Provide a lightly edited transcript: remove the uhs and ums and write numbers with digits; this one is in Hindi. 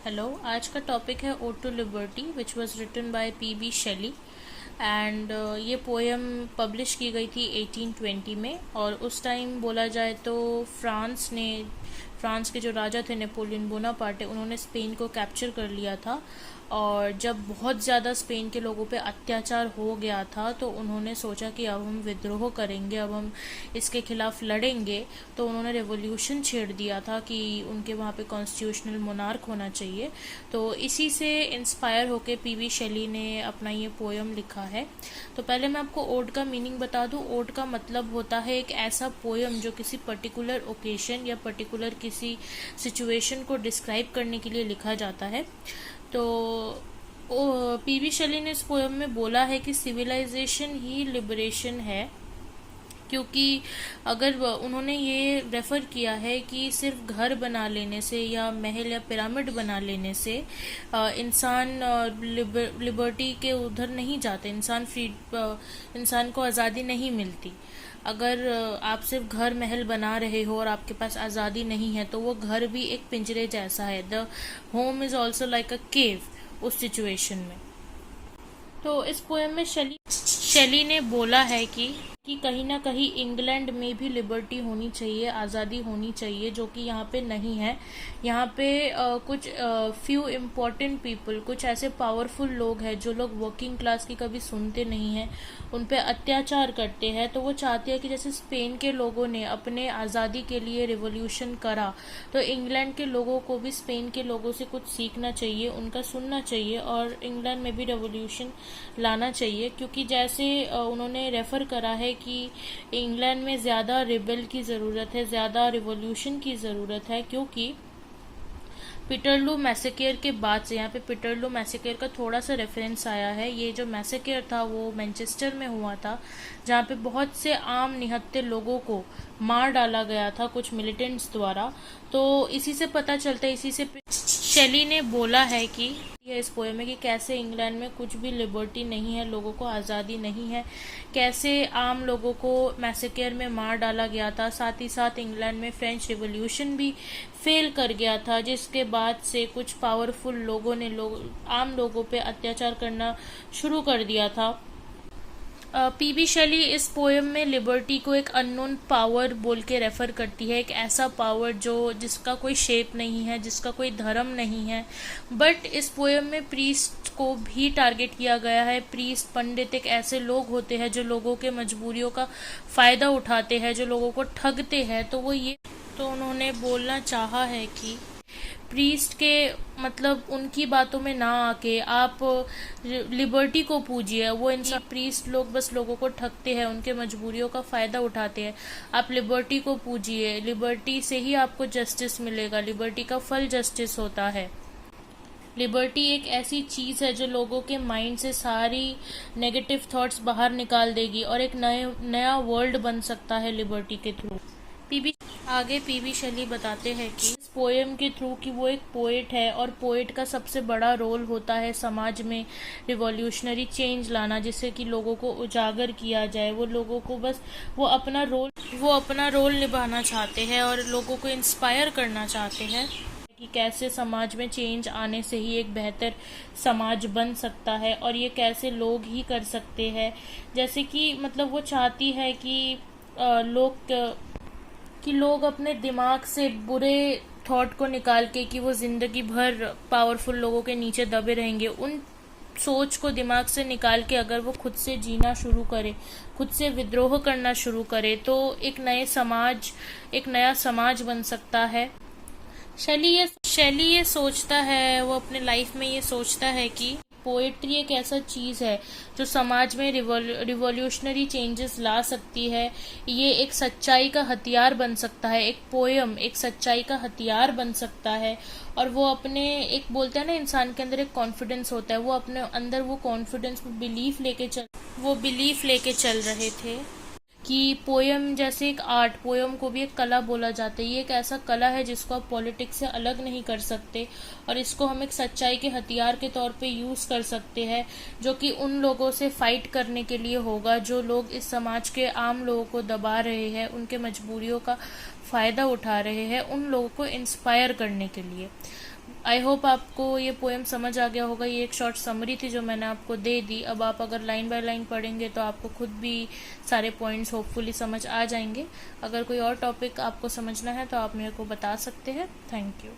हेलो, आज का टॉपिक है ode to liberty which was written by P B Shelley. And ये पोएम पब्लिश की गई थी 1820 में। और उस टाइम बोला जाए तो फ्रांस के जो राजा थे नेपोलियन बोनापार्टे, उन्होंने स्पेन को कैप्चर कर लिया था। और जब बहुत ज़्यादा स्पेन के लोगों पे अत्याचार हो गया था तो उन्होंने सोचा कि अब हम विद्रोह करेंगे, अब हम इसके खिलाफ लड़ेंगे। तो उन्होंने रेवोल्यूशन छेड़ दिया था कि उनके वहाँ पे कॉन्स्टिट्यूशनल मोनार्क होना चाहिए। तो इसी से इंस्पायर होके पी बी शेली ने अपना ये पोएम लिखा है। तो पहले मैं आपको ओड का मीनिंग बता दूं। ओड का मतलब होता है एक ऐसा पोएम जो किसी पर्टिकुलर ओकेशन या पर्टिकुलर किसी सिचुएशन को डिस्क्राइब करने के लिए लिखा जाता है। तो पी बी शेली ने इस पोएम में बोला है कि सिविलाइजेशन ही लिबरेशन है, क्योंकि अगर उन्होंने ये रेफ़र किया है कि सिर्फ घर बना लेने से या महल या पिरामिड बना लेने से इंसान लिबर्टी के उधर नहीं जाते, इंसान को आज़ादी नहीं मिलती। अगर आप सिर्फ घर महल बना रहे हो और आपके पास आज़ादी नहीं है तो वो घर भी एक पिंजरे जैसा है। The home is also like a cave उस सिचुएशन में। तो इस पोएम में शेली ने बोला है कि कहीं ना कहीं इंग्लैंड में भी लिबर्टी होनी चाहिए, आज़ादी होनी चाहिए, जो कि यहाँ पे नहीं है। यहाँ पे कुछ फ्यू इम्पोर्टेंट पीपल, कुछ ऐसे पावरफुल लोग हैं जो लोग वर्किंग क्लास की कभी सुनते नहीं हैं, उन पे अत्याचार करते हैं। तो वो चाहते हैं कि जैसे स्पेन के लोगों ने अपने आज़ादी के लिए रिवॉल्यूशन करा, तो इंग्लैंड के लोगों को भी स्पेन के लोगों से कुछ सीखना चाहिए, उनका सुनना चाहिए और इंग्लैंड में भी रिवॉल्यूशन लाना चाहिए। क्योंकि जैसे उन्होंने रेफ़र करा है कि इंग्लैंड में ज़्यादा रिबेल की ज़रूरत है, ज़्यादा रिवॉल्यूशन की ज़रूरत है, क्योंकि पीटरलू मैसेकेयर के बाद से, यहाँ पे पीटरलू मैसेकेयर का थोड़ा सा रेफरेंस आया है। ये जो मैसेकेयर था वो मैनचेस्टर में हुआ था, जहाँ पे बहुत से आम निहत्थे लोगों को मार डाला गया था कुछ मिलिटेंट्स द्वारा। तो इसी से पता चलता है, इसी से शेली ने बोला है कि ये इस पोएम में कि कैसे इंग्लैंड में कुछ भी लिबर्टी नहीं है, लोगों को आज़ादी नहीं है, कैसे आम लोगों को मैसेकेयर में मार डाला गया था। साथ ही साथ इंग्लैंड में फ्रेंच रिवॉल्यूशन भी फेल कर गया था, जिसके बाद से कुछ पावरफुल लोगों ने आम लोगों पे अत्याचार करना शुरू कर दिया था। पी बी शेली इस पोएम में लिबर्टी को एक अननोन पावर बोल के रेफ़र करती है, एक ऐसा पावर जिसका कोई शेप नहीं है, जिसका कोई धर्म नहीं है। बट इस पोएम में प्रीस्ट को भी टारगेट किया गया है। प्रीस्ट, पंडित एक ऐसे लोग होते हैं जो लोगों के मजबूरियों का फ़ायदा उठाते हैं, जो लोगों को ठगते हैं। तो उन्होंने बोलना चाहा है कि प्रीस्ट के मतलब उनकी बातों में ना आके आप लिबर्टी को पूजिए। वो इंसान प्रीस्ट लोग बस लोगों को ठगते हैं, उनके मजबूरियों का फ़ायदा उठाते हैं। आप लिबर्टी को पूजिए, लिबर्टी से ही आपको जस्टिस मिलेगा, लिबर्टी का फल जस्टिस होता है। लिबर्टी एक ऐसी चीज़ है जो लोगों के माइंड से सारी नेगेटिव थॉट्स बाहर निकाल देगी और एक नया वर्ल्ड बन सकता है लिबर्टी के थ्रू। पी बी शेली बताते हैं कि इस पोएम के थ्रू कि वो एक पोएट है और पोएट का सबसे बड़ा रोल होता है समाज में रिवॉल्यूशनरी चेंज लाना, जिससे कि लोगों को उजागर किया जाए। वो लोगों को बस वो अपना रोल निभाना चाहते हैं और लोगों को इंस्पायर करना चाहते हैं कि कैसे समाज में चेंज आने से ही एक बेहतर समाज बन सकता है और ये कैसे लोग ही कर सकते हैं। जैसे कि मतलब वो चाहती है कि लोग अपने दिमाग से बुरे थॉट को निकाल के कि वो ज़िंदगी भर पावरफुल लोगों के नीचे दबे रहेंगे, उन सोच को दिमाग से निकाल के अगर वो खुद से जीना शुरू करे, खुद से विद्रोह करना शुरू करे, तो एक नया समाज बन सकता है। शेली ये सोचता है, वो अपने लाइफ में ये सोचता है कि पोएट्री एक ऐसा चीज़ है जो समाज में रिवॉल्यूशनरी चेंजेस ला सकती है। ये एक सच्चाई का हथियार बन सकता है, एक पोएम एक सच्चाई का हथियार बन सकता है। और वो अपने एक बोलते हैं ना, इंसान के अंदर एक कॉन्फिडेंस होता है, वो अपने अंदर वो कॉन्फिडेंस, वो बिलीफ लेके चल रहे थे कि पोएम जैसे एक आर्ट, पोएम को भी एक कला बोला जाता है। ये एक ऐसा कला है जिसको आप पॉलिटिक्स से अलग नहीं कर सकते और इसको हम एक सच्चाई के हथियार के तौर पे यूज़ कर सकते हैं, जो कि उन लोगों से फाइट करने के लिए होगा जो लोग इस समाज के आम लोगों को दबा रहे हैं, उनके मजबूरियों का फ़ायदा उठा रहे हैं, उन लोगों को इंस्पायर करने के लिए। आई होप आपको ये पोएम समझ आ गया होगा। ये एक शॉर्ट समरी थी जो मैंने आपको दे दी। अब आप अगर लाइन बाय लाइन पढ़ेंगे तो आपको खुद भी सारे पॉइंट्स होपफुली समझ आ जाएंगे। अगर कोई और टॉपिक आपको समझना है तो आप मेरे को बता सकते हैं। Thank you.